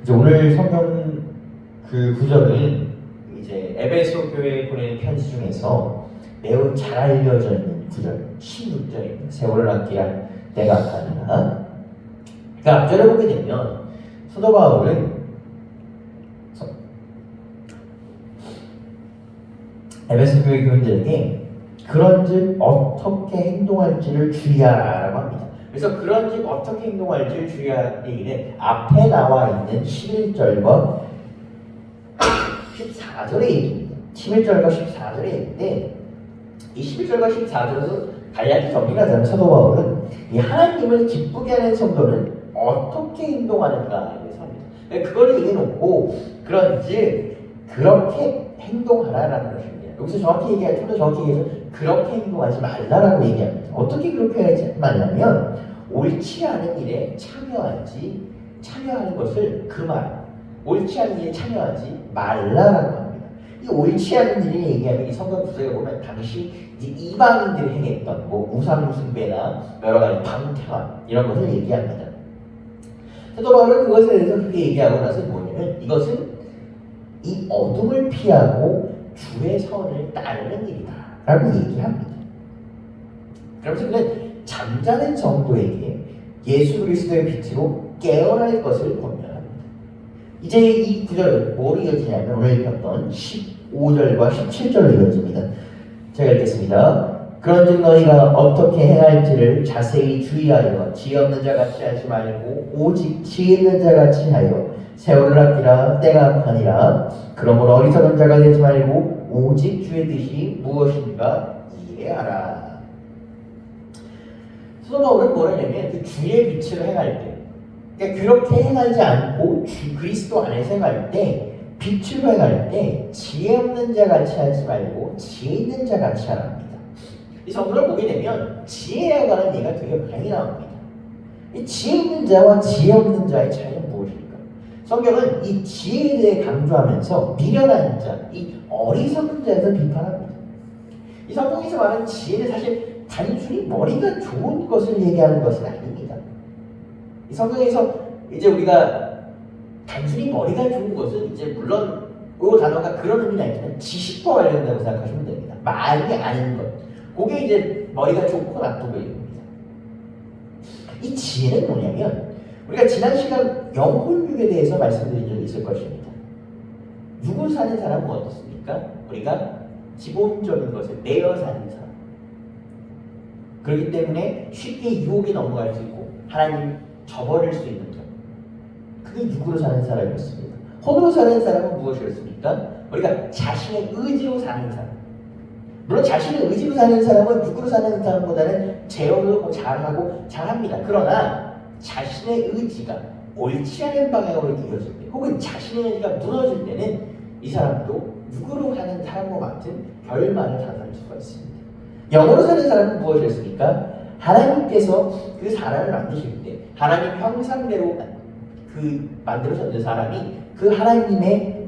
이제 오늘 성경 그 구절은 이제 에베소 교회에 보내는 편지 중에서 매우 잘 알려져 있는 구절 16절입니다. 세월을 아끼라 내가 아까니라. 그러니까 앞절에 보게 되면 사도 바울은 에베소 교회 교인들에게 그런즉 어떻게 행동할지를 주의하라고 합니다. 그래서 그런즉 어떻게 행동할지를 주의하라는 얘기는 앞에 나와 있는 11절과 14절의 얘기입니다. 11절과 14절의 얘기인데 이 11절과 14절에서 간략히 정리가 되는 사도 바울은 이 하나님을 기쁘게 하는 성도는 어떻게 행동하는가에 대해서 합니다. 그걸 얘기해놓고 그런즉 그렇게 행동하라라는 것입니다. 여기서 정확히 얘기할 좀 더 정확히 얘기해서 그렇게 행동하지 말라라고 얘기합니다. 어떻게 그렇게 하지 말라면 옳지 않은 일에 참여하는 것을 옳지 않은 일에 참여하지 말라라고 합니다. 이 옳지 않은 일을 얘기하면 이 성경 구절에 보면 당시 이방인들이 행했던 우상 숭배나 여러 가지 방탕함 이런 것을 얘기합니다. 사도 바울은 그것에 대해서 그렇게 얘기하고 나서 뭐냐면 이것은 이 어둠을 피하고 주의 선을 따르는 일이다 라고 얘기합니다. 그러면서 그는 잠자는 성도에게 예수 그리스도의 빛으로 깨어날 것을 권면합니다. 이제 이 구절은 뭐로 이어지냐면 오늘 읽었던 15절과 17절로 이어집니다. 제가 읽겠습니다. 그런즉 너희가 어떻게 행할지를 자세히 주의하여 지혜 없는 자같이 하지 말고 오직 지혜 있는 자같이 하여 세월을 아끼라 때가 악하니라. 그러므로 어리석은 자가 되지 말고 오직 주의 뜻이 무엇인가 이해하라. 사도 바울은 뭐라냐면 그 주의 빛으로 행할 때, 그러니까 그렇게 행하지 않고 그리스도 안에서 행할 때, 빛으로 행할 때 지혜 없는 자같이 하지 말고 지혜 있는 자같이 하랍니다. 이 성경을 보게 되면 지혜에 관한 얘기가 되게 많이 나옵니다. 이 지혜 있는 자와 지혜 없는 자의 차이는 무엇일까? 성경은 이 지혜에 대해 강조하면서 미련한 자, 이 어리석은 자에서 비판합니다. 이 성경에서 말하는 지혜는 사실 단순히 머리가 좋은 것을 얘기하는 것은 아닙니다. 이 성경에서 이제 우리가 단순히 머리가 좋은 것은 이제 물론 그 단어가 그런 의미는 아니지만 지식과 관련된다고 생각하시면 됩니다. 많이 아는 것. 그게 이제 머리가 좋고 나쁘고 입니다. 이 지혜는 뭐냐면 우리가 지난 시간 영혼육에 대해서 말씀드린 적이 있을 것입니다. 육을 사는 사람은 어떻습니까? 우리가 기본적인 것을 내어 사는 사람. 그렇기 때문에 쉽게 유혹에 넘어갈 수 있고 하나님 저버릴 수 있는 것. 그게 육으로 사는 사람이었습니다. 혼으로 사는 사람은 무엇이었습니까? 우리가 자신의 의지로 사는 사람. 물론 자신의 의지로 사는 사람은 육으로 사는 사람보다는 제어도 잘하고 잘합니다. 그러나 자신의 의지가 옳지 않은 방향으로 이어질 때 혹은 자신의 의지가 무너질 때는 이 사람도 육으로 사는 사람과 같은 결말을 당할 수가 있습니다. 영으로 사는 사람은 무엇이었습니까? 하나님께서 그 사람을 만드실 때 하나님 형상대로 만들어졌는 사람이 그 하나님의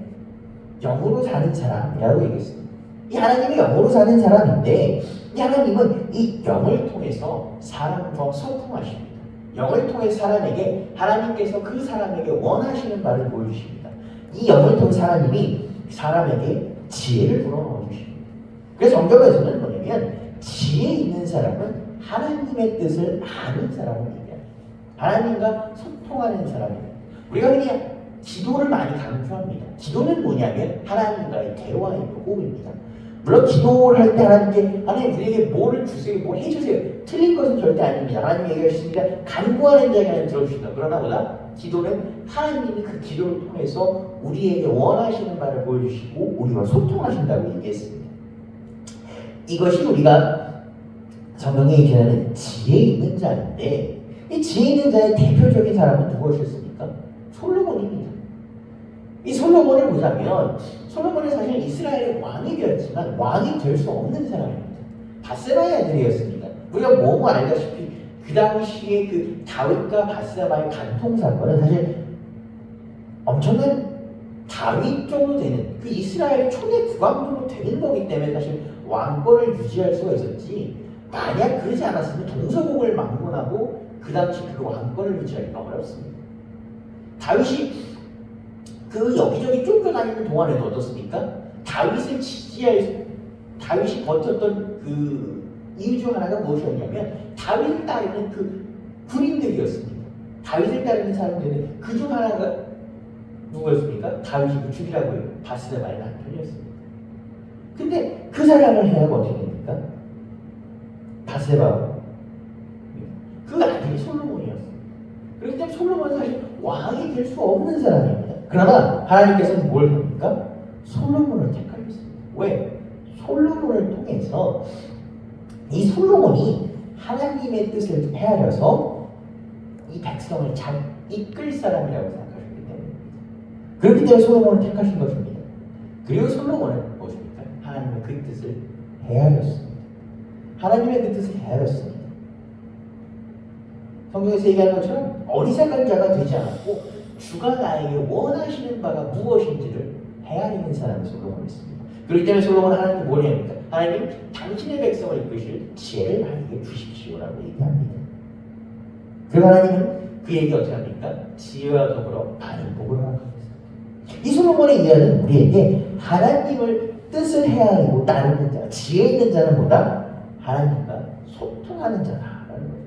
영으로 사는 사람이라고 얘기했습니다. 이 하나님이 영으로 사는 사람인데 이 하나님은 이 영을 통해서 사람과 소통하십니다. 영을 통해 사람에게 하나님께서 그 사람에게 원하시는 바를 보여주십니다. 이 영을 통해 하나님이 사람에게 지혜를 불어넣어 주십니다. 그래서 성경에서는 뭐냐면 지혜 있는 사람은 하나님의 뜻을 아는 사람을 얘기합니다. 하나님과 소통하는 사람입니다. 우리가 그냥 기도를 많이 강조합니다. 기도는 뭐냐면 하나님과의 대화의 호흡입니다. 물론 기도를 할 때 하나님 우리에게 뭐를 주세요, 뭘 해주세요. 틀린 것은 절대 아닙니다. 하나님 얘기하십니다. 간구하는 자에게는 들어주신다. 그러나 보다 기도는 하나님이 그 기도를 통해서 우리에게 원하시는 바를 보여주시고 우리와 소통하신다고 얘기했습니다. 이것이 우리가 성경에 얘기하는 지혜 있는 자인데 이 지혜 있는 자의 대표적인 사람은 누구였습니까? 솔로몬입니다. 이 솔로몬을 보자면 솔로몬은 사실 이스라엘의 왕이 되었지만 왕이 될 수 없는 사람입니다. 바세바의 아들이었습니다. 우리가 뭐뭐 알다시피 그 당시에 그 다윗과 바세바의 간통 사건은 사실 엄청난 다윗 정도 되는 그 이스라엘의 초대 국왕 정도 되는 거기 때문에 사실 왕권을 유지할 수가 있었지 만약 그러지 않았으면 동서고을 막론하고 그 당시 그 왕권을 유지하기가 어렵습니다. 다윗이 그 여기저기 쫓겨다니는 동안에도 어떻습니까? 다윗을 지지할 다윗이 버텼던 그 이유 중 하나가 무엇이었냐면 다윗을 따르는 그 군인들이었습니다. 다윗을 따르는 사람들은 그 중 하나가 누구였습니까? 다윗이 죽이라고 바스바의 남편이었습니다. 근데 그 사람을 해하고 어떻게 됩니까? 바스바 그 아들이 솔로몬이었어요. 그렇기 때문에 솔로몬은 사실 왕이 될 수 없는 사람입니다. 그러나 하나님께서는 뭘 합니까? 솔로몬을 택하셨습니다. 왜? 솔로몬을 통해서 이 솔로몬이 하나님의 뜻을 헤아려서 이 백성을 잘 이끌 사람이라고 생각하셨기 때문입니다. 그렇기 때문에 솔로몬을 택하신 것입니다. 그리고 솔로몬은 무엇입니까? 하나님의 그 뜻을 헤아렸습니다. 하나님의 그 뜻을 헤아렸습니다. 성경에서 얘기하는 것처럼 어리석은 자가 되지 않았고 주가 나에게 원하시는 바가 무엇인지를 헤아리는 사람이 솔로몬이었습니다. 그렇기 때문에 솔로몬은 하나님께 뭘 합니까? 하나님, 당신의 백성을 이끄실 지혜를 나에게 주십시오라고 얘기합니다. 그리고 하나님은 그 얘기 어떻게 합니까? 지혜와 더불어 많은 복을 허락합니다. 이 솔로몬의 이야기는 우리에게 하나님을 뜻을 헤아리고 따르는 자, 지혜 있는 자는 뭐다? 하나님과 소통하는 자라는 거예요.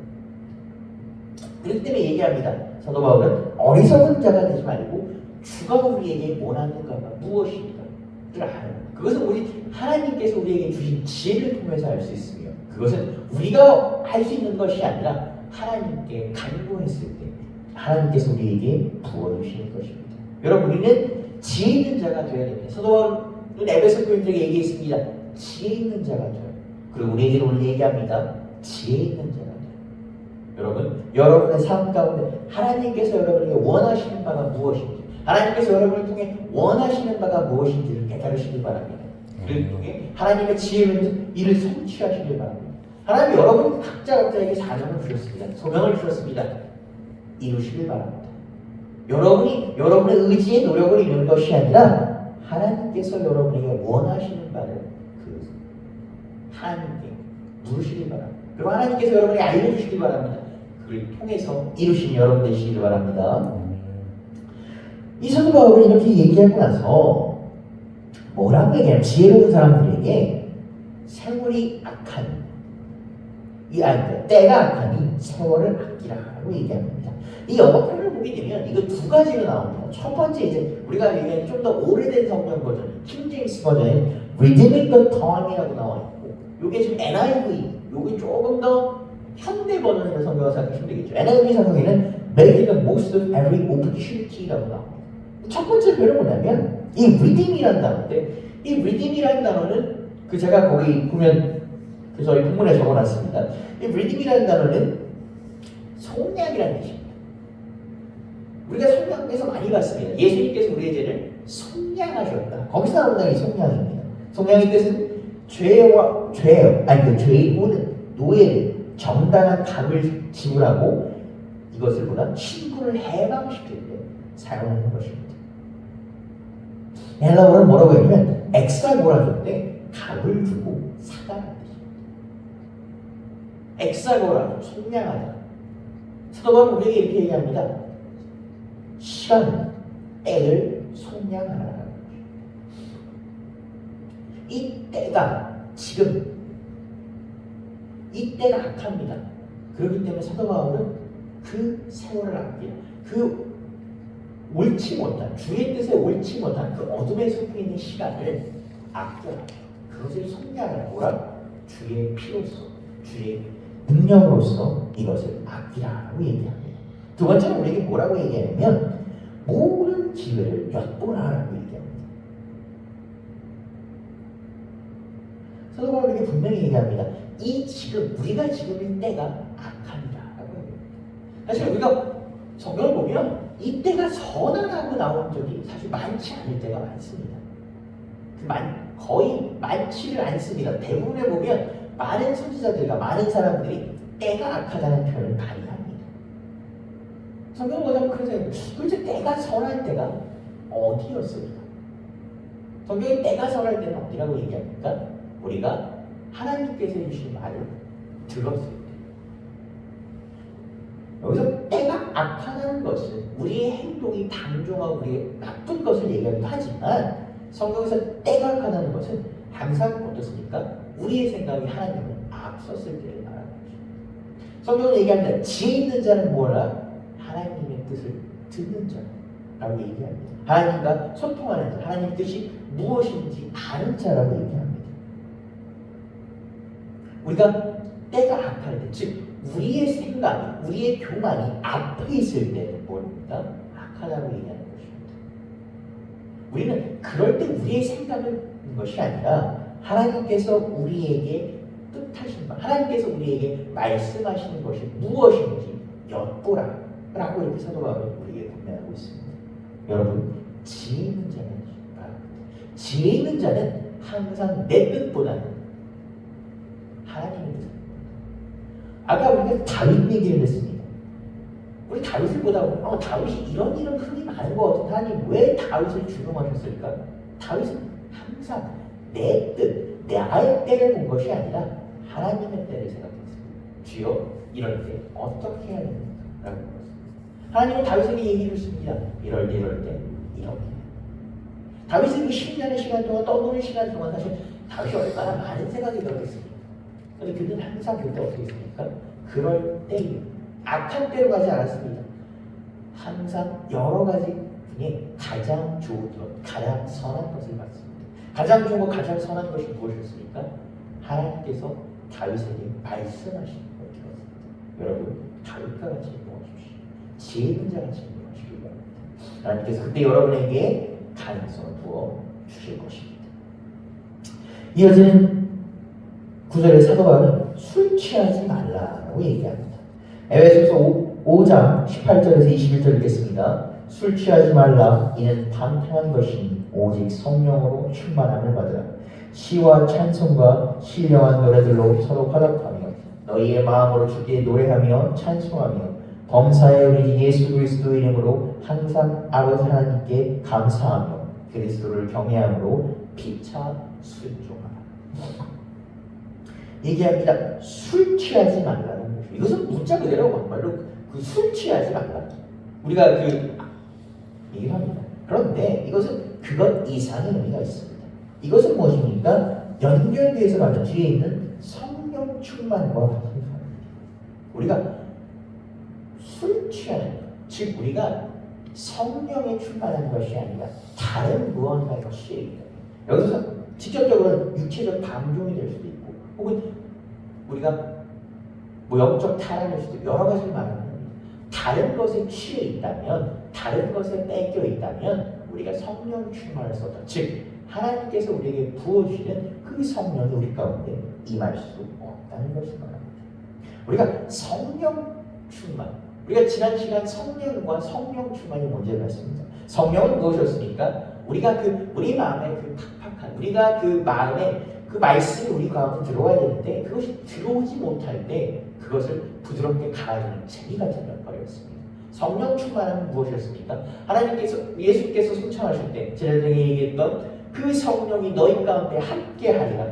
그렇기 때문에 얘기합니다. 사도 바울은 어리석은 자가 되지 말고 주가 우리에게 원하는가가 무엇인가를 아는 거예요. 그것은 우리 하나님께서 우리에게 주신 지혜를 통해서 알 수 있으며 그것은 우리가 할 수 있는 것이 아니라 하나님께 간구했을 때 하나님께서 우리에게 부어주시는 것입니다. 여러분 우리는 지혜 있는 자가 되어야 됩니다. 사도 바울은 에베소 교인들에게 얘기했습니다. 지혜 있는 자가 되어요. 그리고 우리에게 오늘 얘기합니다. 지혜 있는 자가 되어요. 여러분 여러분의 삶 가운데 하나님께서 여러분에게 원하시는 바가 무엇인지 하나님께서 여러분을 통해 원하시는 바가 무엇인지를 깨달으시길 바랍니다. 그를 통해 하나님의 지혜를 이를 성취하시길 바랍니다. 하나님 여러분 각자에게 사명을 주셨습니다. 소명을 주셨습니다. 이루시길 바랍니다. 여러분이 여러분의 의지에 노력을 이루는 것이 아니라 하나님께서 여러분에게 원하시는 바를 그 하나님께 물으시길 바랍니다. 그리고 하나님께서 여러분에게 알려주시길 바랍니다. 그를 통해서 이루신 여러분 되시길 바랍니다. 이 사도 바울은 이렇게 얘기하고 나서 뭐라고 얘기하냐면 지혜로운 사람들에게 세월이 악한 때가 악하니 세월을 아끼라고 얘기합니다. 이 영어편을 보게 되면 이거 두 가지로 나옵니다. 첫 번째 이제 우리가 얘기하는 좀 더 오래된 성경 버전, 킹제임스 버전에 Redeeming the Time이라고 나와 있고, 이게 지금 NIV, 이게 조금 더 현대 버전의 성경을 생각하시면 되겠죠. NIV 성경에는 Making the most of every opportunity라고 나옵니다. 첫 번째 표현은 뭐냐면 이 redeem이라는 단어인데 이 redeem이라는 단어는 그 제가 거기 보면 그 저희 본문에 적어놨습니다. 이 redeem이라는 단어는 속량이라는 뜻입니다. 우리가 속량에서 많이 봤습니다. 예수님께서 우리의 죄를 속량하셨다. 거기서 나오는 단어이 속량입니다. 속량의 뜻은 죄의 모든 노예를 정당한 값을 지불하고 이것을 보다 친구를 해방시킬 때 사용하는 것입니다. 헬라어는 뭐라고 하냐면 엑스트라 몰아줬는데 값을 주고 사다라는 뜻입니다. 엑스트라 몰아줘, 속량하다. 사도바울은 우리에게 이렇게 얘기합니다. 시간, 때를 속량하라는 것입니다. 이 때가 지금 이 때가 악합니다. 그렇기 때문에 사도 바울은 그 세월을 아끼라, 그 옳지 못한 주의 뜻에 옳지 못한 그 어둠에 속해 있는 시간을 아껴라. 그것을 속량하라. 뭐라? 주의 피로서, 주의 능력으로서 이것을 아끼라라고 얘기합니다. 두 번째는 우리에게 뭐라고 얘기하냐면 모든 기회를 엿보라라고 얘기합니다. 사도 바울에게 분명히 얘기합니다. 이 지금 우리가 지금인 때가 악합니다라고 얘기합니다. 사실 우리가 성경을 보면 이 때가 선하다고 나온 적이 사실 많지 않을 때가 많습니다. 거의 많지를 않습니다. 대부분에 보면 많은 선지자들과 많은 사람들이 때가 악하다는 표현을 많이 합니다. 성경을 보자면 그런 생각이 도대체 때가 선할 때가 어디였을까? 성경이 때가 선할 때는 어디라고 얘기합니까? 우리가 하나님께서 해주신 말을 들었을 때. 여기서 때가 악하다는 것은 우리의 행동이 방종하고 우리의 나쁜 것을 얘기하기도 하지만 성경에서 때가 악하다는 것은 항상 어떻습니까? 우리의 생각이 하나님을 앞섰을 때를 말하는 것입니다. 성경은 얘기합니다. 지혜 있는 자는 뭐라? 하나님의 뜻을 듣는 자라고 얘기합니다. 하나님과 소통하는 자, 하나님의 뜻이 무엇인지 아는 자라고 얘기합니다. 우리가 때가 악할 때, 즉 우리의 생각이, 우리의 교만이 앞에 있을 때는 뭐입니까? 악하다고 얘기하는 것입니다. 우리는 그럴 때 우리의 생각을 듣는 것이 아니라 하나님께서 우리에게 뜻하신 것, 하나님께서 우리에게 말씀하시는 것이 무엇인지 엿보라 라고 이렇게 사도 바울이 우리에게 권면하고 있습니다. 여러분, 지혜 있는 자는 지혜 있는 자는 항상 내 뜻보다는 하나님의 뜻. 아까 우리가 다윗 얘기를 했습니다. 우리 다윗을 보다 보면 다윗이 이런 흠이 많은 것 같은데 하나님 왜 다윗을 주목하셨을까? 다윗은 항상 내 뜻, 나의 때를 본 것이 아니라 하나님의 때를 생각했습니다. 주여, 이럴 때 어떻게 해야 됩니까? 라고 물었습니다. 하나님은 다윗에게 얘기해 줬습니다. 이럴 때 이렇게. 다윗은 그 10년의 시간 동안, 떠도는 시간 동안 사실 다윗이 얼마나 많은 생각이 들었겠습니까? 그런데 그는 항상 그때 어떻게 했습니까? 그럴 때 악한 때로 가지 않았습니다. 항상 여러 가지 중에 가장 좋은 것, 가장 선한 것을 봤습니다. 가장 좋은 것, 가장 선한 것이 무엇이었습니까? 하나님께서 다윗에게 말씀하시는 것이었습니다. 여러분, 다윗과 같이 행동하십시오. 지혜 있는 자 같이 행동하시기 바랍니다. 하나님께서 그때 여러분에게 가능성을 부어 주실 것입니다. 이어지는 9절의 사도 바울은 술 취하지 말라고 얘기합니다. 에베소서 5장 18절에서 21절 읽겠습니다. 술 취하지 말라. 이는 방탕한 것이니 오직 성령으로 충만함을 받으라. 시와 찬송과 신령한 노래들로 서로 화답하며 너희의 마음으로 주께 노래하며 찬송하며 범사의 우리 예수 그리스도 이름으로 항상 아버지 하나님께 감사하며 그리스도를 경외함으로 피차 순종하라. 얘기합니다. 술 취하지 말라는 거죠. 이것은 문자 그대로 정말로 그 술 취하지 말라. 우리가 얘기를 합니다. 그런데 이것은 그것 이상의 의미가 있습니다. 이것은 무엇입니까? 연결돼서 가면 뒤에 있는 성령 충만과 관계합니다. 우리가 술 취하는 것, 즉 우리가 성령에 충만한 것이 아니라 다른 무언가에 취해 있다. 여기서 직접적으로 육체적 방종이 될 수도 있고, 혹은 우리가 영적 타락일 수도 있고, 여러 가지를 말하는 겁니다. 다른 것에 취해 있다면, 다른 것에 뺏겨 있다면 우리가 성령 충만을 썼다. 즉 하나님께서 우리에게 부어주시는 그 성령이 우리 가운데 임할 수 없다는 것을 말합니다. 우리가 성령 충만, 우리가 지난 시간 성령과 성령 충만이 뭔지를 봤습니다. 성령은 무엇이었습니까? 우리가 우리 마음에 팍팍한, 우리가 그 마음에 그 말씀이 우리 가운데 들어와야 되는데 그것이 들어오지 못할 때 그것을 부드럽게 갈아주는 재미 같은 역할이었습니다. 성령 충만함은 무엇이었습니까? 하나님께서, 예수께서 소천하실 때 제자들에게 얘기했던 그 성령이 너희 가운데 함께하리라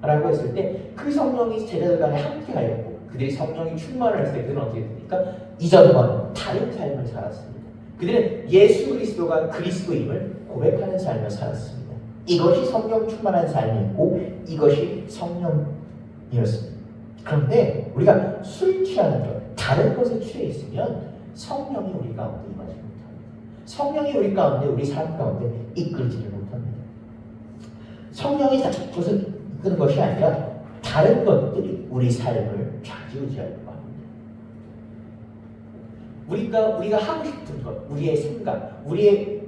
라고 했을 때 그 성령이 제자들 간에 함께하였고 그들이 성령이 충만을 했을 때 그들은 어떻게 됩니까? 이전과는 다른 삶을 살았습니다. 그들은 예수 그리스도가 그리스도임을 고백하는 삶을 살았습니다. 이것이 성령 충만한 삶이고 이것이 성령이었습니다. 그런데 우리가 술 취하는 것, 다른 것에 취해 있으면 성령이 우리 가운데 임하지 못합니다. 성령이 우리 가운데, 우리 삶 가운데 이끌지를 못합니다. 성령이 그것을 이끄는 것이 아니라 다른 것들이 우리 삶을 좌지우지하려고 합니다. 우리가 하고 싶은 것, 우리의 생각, 우리의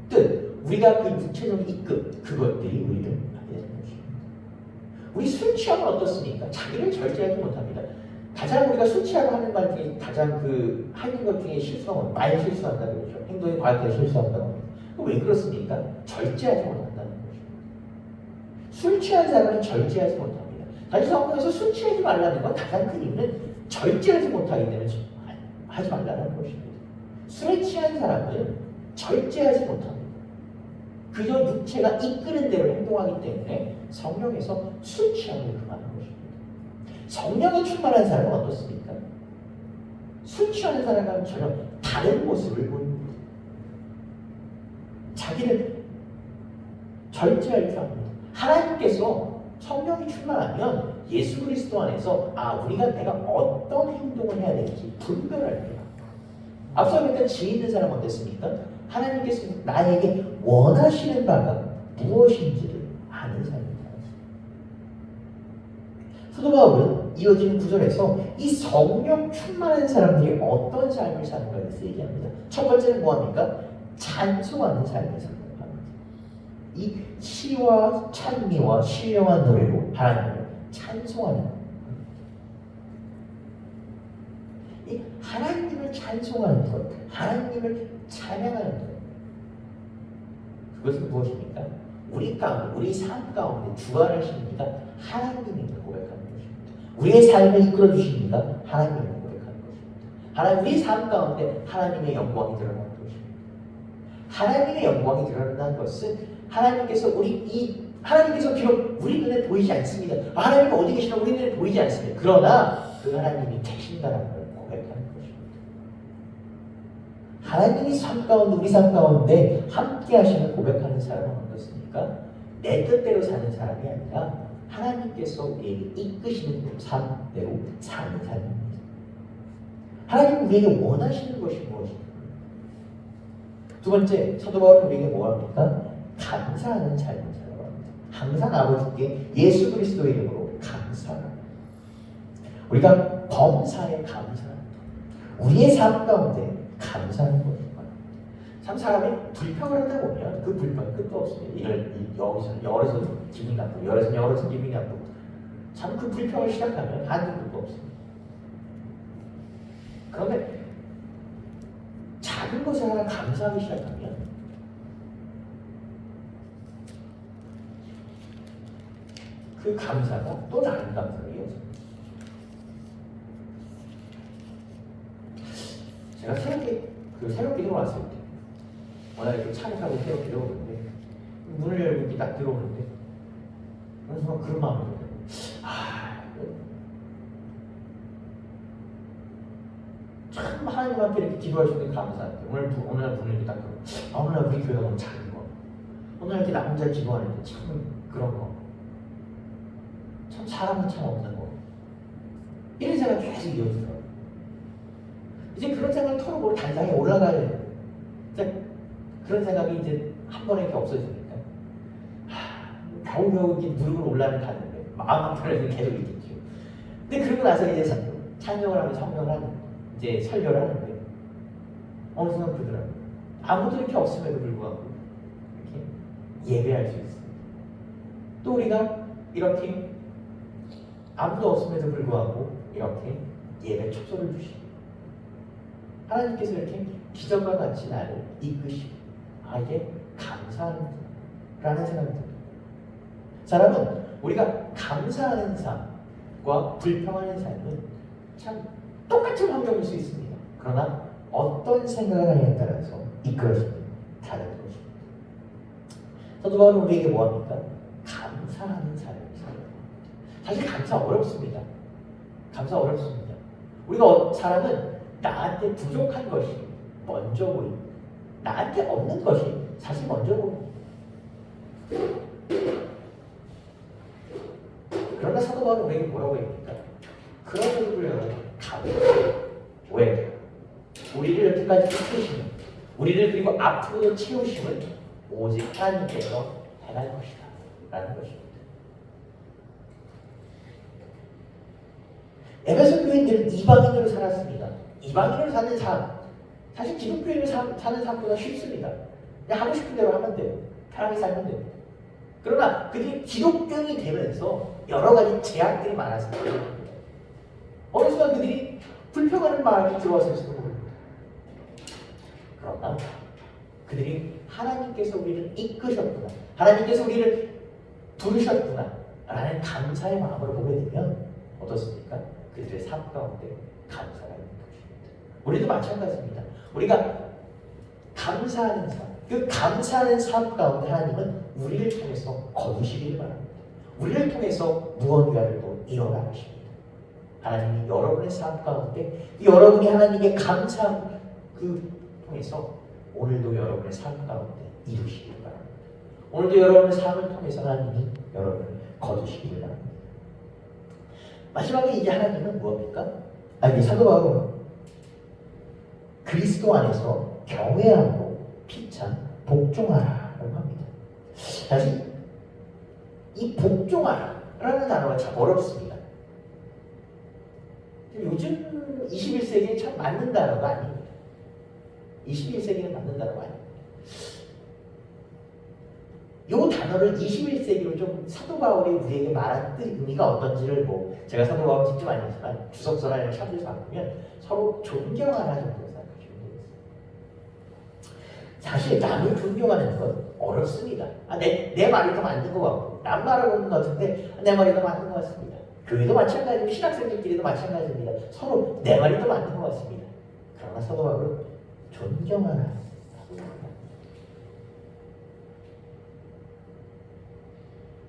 뜻, 우리가 그 육체적인 이끌, 그것들이 우리를 하게 되는 것입니다. 우리 술 취하면 어떻습니까? 자기를 절제하지 못합니다. 가장 우리가 술 취하고 하는 말 중에 가장 하는 것 중에 실수하면 많이 실수한다고 그러죠. 행동이 과학에 실수한다고 합니다. 왜 그렇습니까? 절제하지 못한다는 거죠. 술 취한 사람은 절제하지 못합니다. 다시 성경에서 술 취하지 말라는 건 가장 큰 이유는 절제하지 못하기 때문에 하지 말라는 것입니다. 술에 취한 사람은 절제하지 못합니다. 그저 육체가 이끄는 대로 행동하기 때문에 성령에서 술 취함을 금하는 것입니다. 성령에 충만한 사람은 어떻습니까? 술 취하는 사람과는 전혀 다른 모습을 보입니다. 자기를 절제할 줄 압니다. 하나님께서 성령이 충만하면 예수 그리스도 안에서 우리가 내가 어떤 행동을 해야 될지 분별할 때 앞서 말했던 지혜 있는 사람은 어땠습니까? 하나님께서 나에게 원하시는 바가 무엇인지를 아는 사람입니다. 사도 바울은 이어지는 구절에서 이 성령 충만한 사람들이 어떤 삶을 사는가에 대해서 얘기합니다. 첫 번째는 뭐합니까? 찬송하는 삶을 사는 겁니다. 이 시와 찬미와 신령한 노래로 하나님을 찬송하는 겁니다. 이 하나님을 찬송하는 것, 하나님을 찬양하는 것, 그것은 무엇입니까? 우리 가운데, 우리 삶 가운데 주관하시는 이가 하나님임을 고백하는 것입니다. 우리의 삶을 이끌어 주시는 이가 하나님임을 고백하는 것입니다. 하나님, 우리 삶 가운데 하나님의 영광이 드러나는 것입니다. 하나님의 영광이 드러난다는 것은 하나님께서 비록 우리 눈에 보이지 않습니다. 하나님이 어디 계시나 우리 눈에 보이지 않습니다. 그러나 그 하나님이 계신다는 걸 고백하는 것입니다. 하나님이 삶 가운데, 우리 삶 가운데 함께 하시는 고백하는 사람은 어떻습니까? 내 뜻대로 사는 사람이 아니라 하나님께서 우리에게 이끄시는 삶대로 사는 사람입니다. 하나님은 우리에게 원하시는 것이 무엇입니까? 두 번째, 사도 바울은 우리에게 뭐합니까? 감사하는 삶을 살아갑니다. 항상 아버지께 예수 그리스도의 이름으로 감사합니다. 우리가 범사에 감사합니다. 우리의 삶 가운데 감사하는 것입니다. 참 사람이 불평을 하다 보면 그 불평 끝도 없습니다. 여기서는 열에서 기분이 나쁘고 열에서 기분이 나쁘고 참 그 불평을 시작하면 한도 끝도 없습니다. 그런데 작은 것에 하나 감사하기 시작하면 그 감사가 또 다른 감사로 이어집니다. 제가 새롭게 들어왔을 때 워낙 이렇게 차를 타고 새롭게 들어오는데 문을 열고 이렇게 딱 들어오는데 어느 순간 그런 마음이 들어요. 참 하나님 앞에 이렇게 기도할 수 있는 감사한데 오늘 문을 이렇게 딱 들어 오늘 우리 교회가 너무 작은 거 오늘 이렇게 나 혼자 기도하는데 참 그런 거 참 사람은 참 없는 거 이런 생각이 계속 이어지더라고요. 이제 그런 생각을 털어보고 단상에 올라가야 돼요. 그런 생각이 이제 한 번에 이렇게 없어지니까 겨우겨우 이렇게 무릎을 올라는 가는데 마음 한편에서 계속 있겠죠. 근데 그러고 나서 이제 찬양을 하면 성경을 하는 이제 설교를 하는데 어느 순간 그러더라고요. 아무도 이렇게 없음에도 불구하고 이렇게 예배할 수 있어요. 또 우리가 이렇게 아무도 없음에도 불구하고 이렇게 예배 촉소를 주시고 하나님께서 이렇게 기적과 같이 나를 이끄시고 이게 감사하는 생각이 듭니다. 사람은 우리가 감사하는 삶과 불평하는 삶은 참 똑같은 환경일 수 있습니다. 그러나 어떤 생각을 하느냐에 따라서 이끌어집니다. 다른 것입니다. 사도 바울은 우리에게 뭐합니까? 감사하는 삶을 살아요. 사실 감사 어렵습니다. 감사 어렵습니다. 사람은 나한테 부족한 것이 먼저 보입니다. 나한테 없는 것이 사실 먼저 보입니다. 그러나 사도 바울은 우리에게 뭐라고 합니까? 그럼에도 불구하고 감사해요. 왜? 우리를 여기까지 이끄시는 우리를 그리고 앞으로 채우심은 오직 하나님께서 행할 것이다 라는 것입니다. 에베소 교인들은 이방인으로 살았습니다. 이방인으로 사는 삶, 사실 기독교인으로 사는 삶보다 쉽습니다. 그냥 하고 싶은 대로 하면 돼요. 편하게 살면 돼요. 그러나 그들이 기독교인이 되면서 여러 가지 제약들이 많았습니다. 어느 순간 그들이 불평하는 마음이 들어왔을지도 모릅니다. 그러나 그들이 하나님께서 우리를 이끄셨구나, 하나님께서 우리를 부르셨구나 라는 감사의 마음으로 보게 되면 어떻습니까? 그들의 삶 가운데 감사가 있는 것입니다. 우리도 마찬가지입니다. 우리가 감사하는 삶, 그 감사하는 삶 가운데 하나님은 우리를 통해서 거두시기를 바랍니다. 우리를 통해서 무언가를 또 일어나십니다. 하나님이 여러분의 삶 가운데 여러분이 하나님께 감사함 통해서 오늘도 여러분의 삶 가운데 이루시길 바랍니다. 오늘도 여러분의 삶을 통해서 하나님이 여러분을 거두시기를 바랍니다. 마지막에 이제 하나님은 무엇입니까? 이제 사도 바울은 그리스도 안에서 경외하고 피차 복종하라라고 합니다. 사실 이 복종하라라는 단어가 참 어렵습니다. 요즘 21세기에 참 맞는 단어가 아닙니다. 21세기는 맞는 단어가 아닙니다. 이 단어를 21세기로 좀 사도 바울이 우리에게 말한 의미가 어떤지를 제가 사도 바울 직접 아니지만 주석서나 이런 샵에서 바꾸면 서로 존경하라 정도로 생각하시면 되겠습니다. 사실 남을 존경하는 건 어렵습니다. 내 말이 더 맞는 것 같고 남 말하고 있는 것 같은데 내 말이 더 맞는 것 같습니다. 교회도 마찬가지고 신학생들끼리도 마찬가지입니다. 서로 내 말이 더 맞는 것 같습니다. 그러나 사도 바울은 존경하라.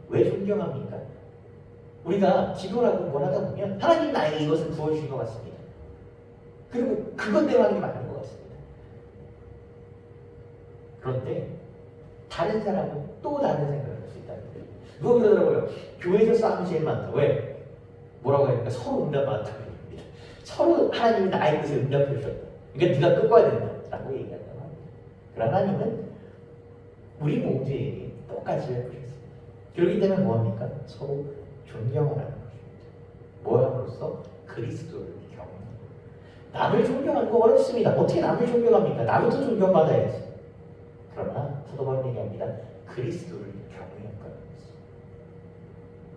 왜 존경합니까? 우리가 기도를 하고 뭘 하다 보면 하나님 나에게 이것을 부어주신 것 같습니다. 그리고 그것 내 말이 맞는 것 같습니다. 그런데 다른 사람은 또 다른 생각을 할 수 있다는 거예요. 누가 그러더라고요. 교회에서 싸움이 제일 많다. 왜? 뭐라고 하니까 서로 응답 많다고 합니다. 서로 하나님이 나의 뜻에 응답해 주셨다. 그러니까 네가 끄꿔야 된다라고 얘기한다고 합니다. 그러나 하나님은 우리 모두에게 똑같이 해주셨습니다. 그렇기 때문에 뭐합니까? 서로 존경하라는 것입니다. 뭐함으로써 그리스도를 경외하는 것. 남을 존경하는 거 어렵습니다. 어떻게 남을 존경합니까? 나부터 존경받아야지. 그러나 사도 바울이 얘기합니다. 그리스도를 경외할 거라는 것입니다.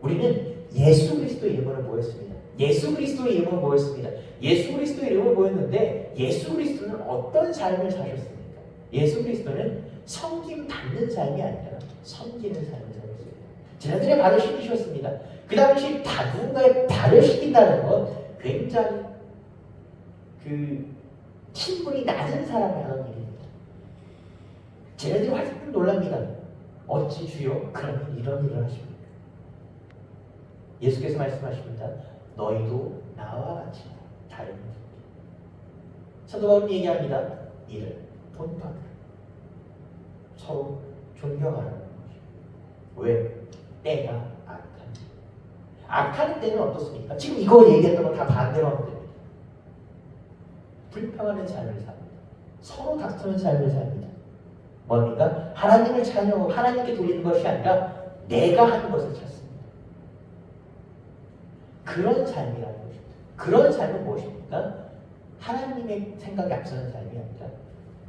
우리는 예수 그리스도의 이름으로 모였습니다. 예수 그리스도의 이름으로 모였습니다. 예수 그리스도의 이름으로 모였는데 예수 그리스도는 어떤 삶을 사셨습니까? 예수 그리스도는 섬김 받는 삶이 아니라 섬기는 삶을 사셨습니다. 제자들의 발을 씻기셨습니다. 그 당시 누군가의 발을 씻긴다는 건 굉장히 신분이 낮은 사람이 하는 일입니다. 제자들이 활짝 놀랍니다. 어찌 주여 그러면 이런 일을 하십니까? 예수께서 말씀하십니다. 너희도 나와 같이 다른 일. 사도 바울은 얘기합니다. 이를 본받으라. 서로 존경하라는 것입니다. 왜? 때가 악하니. 악한 때는 어떻습니까? 지금 이거 얘기했던 건 다 반대로 하면 됩니다. 불평하는 삶을 삽니다. 서로 다투는 삶을 삽니다. 뭡니까? 하나님을 찬양하고 하나님께 돌리는 것이 아니라 내가 하는 것을 찾습니다. 그런 삶이라는 것입니다. 그런 삶은 무엇입니까? 하나님의 생각이 앞서는 삶이 아니라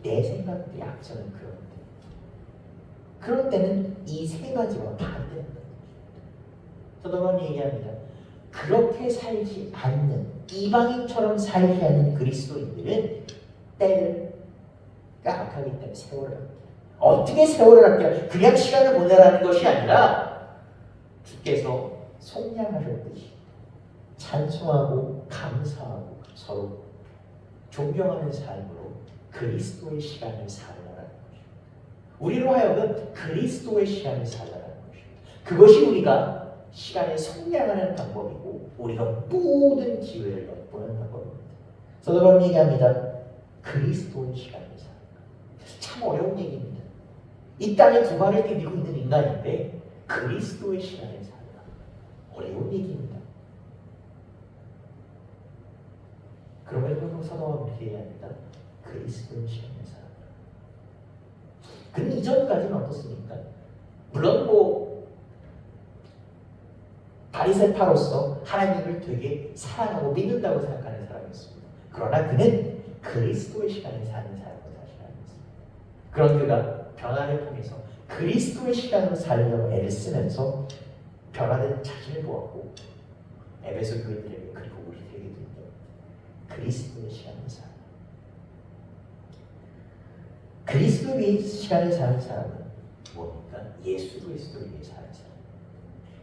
내 생각이 앞서는 그런 때. 그런 때는 이 세 가지와 반대한다는 것입니다. 사도 바울이 얘기합니다. 그렇게 살지 않는 이방인처럼 살게 하는 그리스도인들은 때를 악하기 때문에 세월을 합니다. 어떻게 세월을 할게요? 그냥 시간을 보내라는 것이 아니라 주께서 속량하셨듯이 찬송하고 감사하고 서로 존경하는 삶으로 그리스도의 시간을 살아라는 것입니다. 우리로 하여금 그리스도의 시간을 살아라는 것입니다. 그것이 우리가 시간을 속량하는 방법이고 우리가 모든 기회를 엿보는 방법입니다. 사도 바울은 얘기합니다. 그리스도의 시간을 살아라. 참 어려운 얘기입니다. 이 땅에 두 발을 디디고 있는 인간인데 그리스도의 시간을 살아라. 어려운 얘기입니다. 그럼에도 사도 바울은 이렇게 얘기합니다. 그리스도의 시간을 살아라. 그 이전까지는 어떻습니까? 물론 바리새파로서 하나님을 되게 사랑하고 믿는다고 생각하는 사람이었습니다. 그러나 그는 그리스도의 시간을 사는 사람으로 자신했습니다. 그런 그가 변화를 통해서 그리스도의 시간으로 살려고 애를 쓰면서 변화된 자신을 보았고 에베소 교인들에게 그리고 우리들에게도 그리스도의 시간을 사는 그리스도의 시간을 사는 사람은 뭡니까? 예수 그리스도를 위해 사는 사람.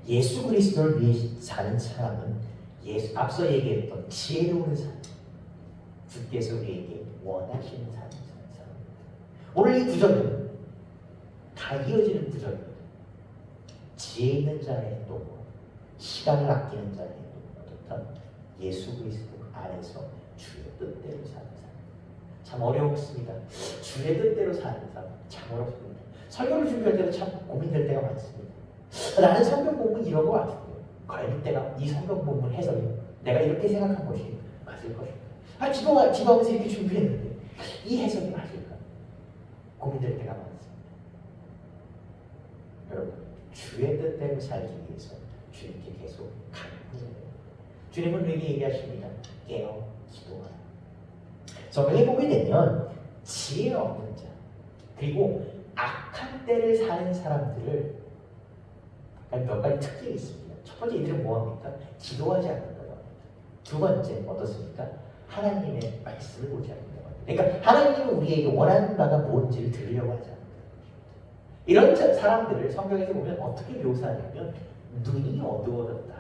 예수 그리스도를 위해 사는 사람은 앞서 얘기했던 지혜로운 삶, 주께서 우리에게 원하시는 삶을 사는 사람입니다. 오늘 이 구절은 다 이어지는 구절입니다. 지혜 있는 자의 행동과 시간을 아끼는 자의 행동은 어떻다? 예수 그리스도 안에서 주의 뜻대로 사는 삶. 참 어렵습니다. 주의 뜻대로 사는 삶 참 어렵습니다. 설교를 준비할 때도 참 고민될 때가 많습니다. 나는 성경 본문 이런 거 같은데 과연 이때가 이 성경 본문 해석이 내가 이렇게 생각한 것이 맞을 것인가? 기도하면서 이렇게 준비했는데 이 해석이 맞을까? 고민될 때가 많습니다. 여러분, 주의 뜻대로 살기 위해서 주님께 계속 간구해요. 주님은 우리에게 얘기하십니다. 깨어 기도하라. 성경에 보게 되면 지혜 없는 자 그리고 악한 때를 사는 사람들을 몇 가지 특징이 있습니다. 첫 번째, 이들은 뭐합니까? 기도하지 않는다고 합니다. 두 번째, 어떻습니까? 하나님의 말씀을 보지 않는다고 합니다. 그러니까 하나님은 우리에게 원하는 바가 뭔지를 들으려고 하지 않는다. 이런 사람들을 성경에서 보면 어떻게 묘사하냐면 눈이 어두워졌다.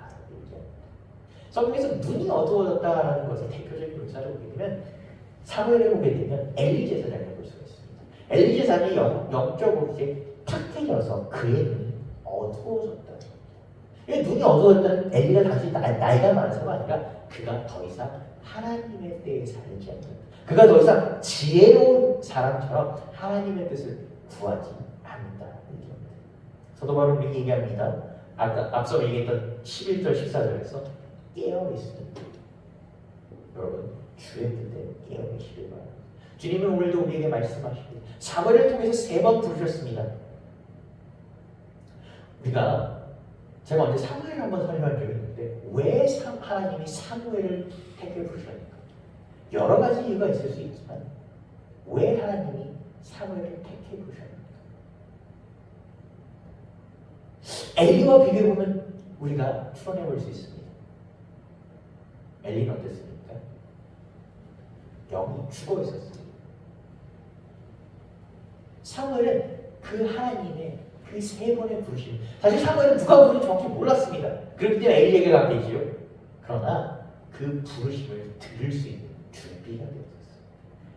성경에서 눈이 어두워졌다라는 것의 대표적인 묘사를 보게 되면 사무엘에 보게 되면 엘리 제사장을 볼 수가 있습니다. 엘리 제사장이 영적으로 이제 탁해져서 그의 눈이 어두워졌다. 눈이 어두워졌다는 엘리가 당시 나이가 많아서가 아니라 그가 더 이상 하나님의 때에 살지 않는다. 그가 더 이상 지혜로운 사람처럼 하나님의 뜻을 구하지 않는다. 사도 바울은 이렇게 얘기합니다. 앞서 얘기했던 11절 14절에서 깨어있습니다. 여러분, 주의 뜻에 깨어계시길 바랍니다. 주님은 오늘도 우리에게 말씀하시고 사무엘을 통해서 3번 부르셨습니다. 제가 언제 사무엘을 한번 설명한 적이 있는데 왜 하나님이 사무엘을 택해 부르셨는가? 여러 가지 이유가 있을 수 있지만 왜 하나님이 사무엘을 택해 부르셨는가? 엘리와 비교해보면 우리가 추론해볼 수 있습니다. 엘리는 어땠습니까? 영이 죽어 있었습니다. 사무엘은 그 하나님의 그 3번의 부르심, 사실 사무엘은 누가 부르는지 정확히 몰랐습니다. 그렇기 때문에 엘리에게 가게 되지요. 그러나 그 부르심을 들을 수 있는 준비가 되었었어요.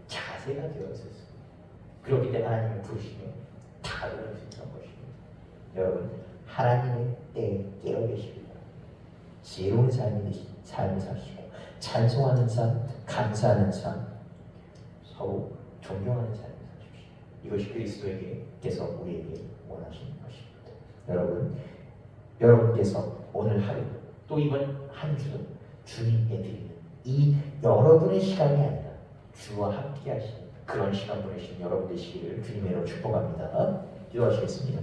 자세가 되었었어요. 그렇기 때문에 하나님의 부르심에 답을 할 수 있는 것입니다. 여러분, 하나님의 때에 깨어 계시기 바랍니다. 지혜로운 삶을 사시고 찬송하는 삶, 감사하는 삶, 서로 존경하는 삶을 사십시오. 이것이 그리스도에게서 우리에게 원하시는 것입니다. 여러분께서 오늘 하루 또 이번 한 주는 주님께 드리는 이 여러분의 시간이 아니라 주와 함께 하시는 그런 시간 보내신 여러분 되시기를 주님의 이름으로 축복합니다. 기도하시겠습니다.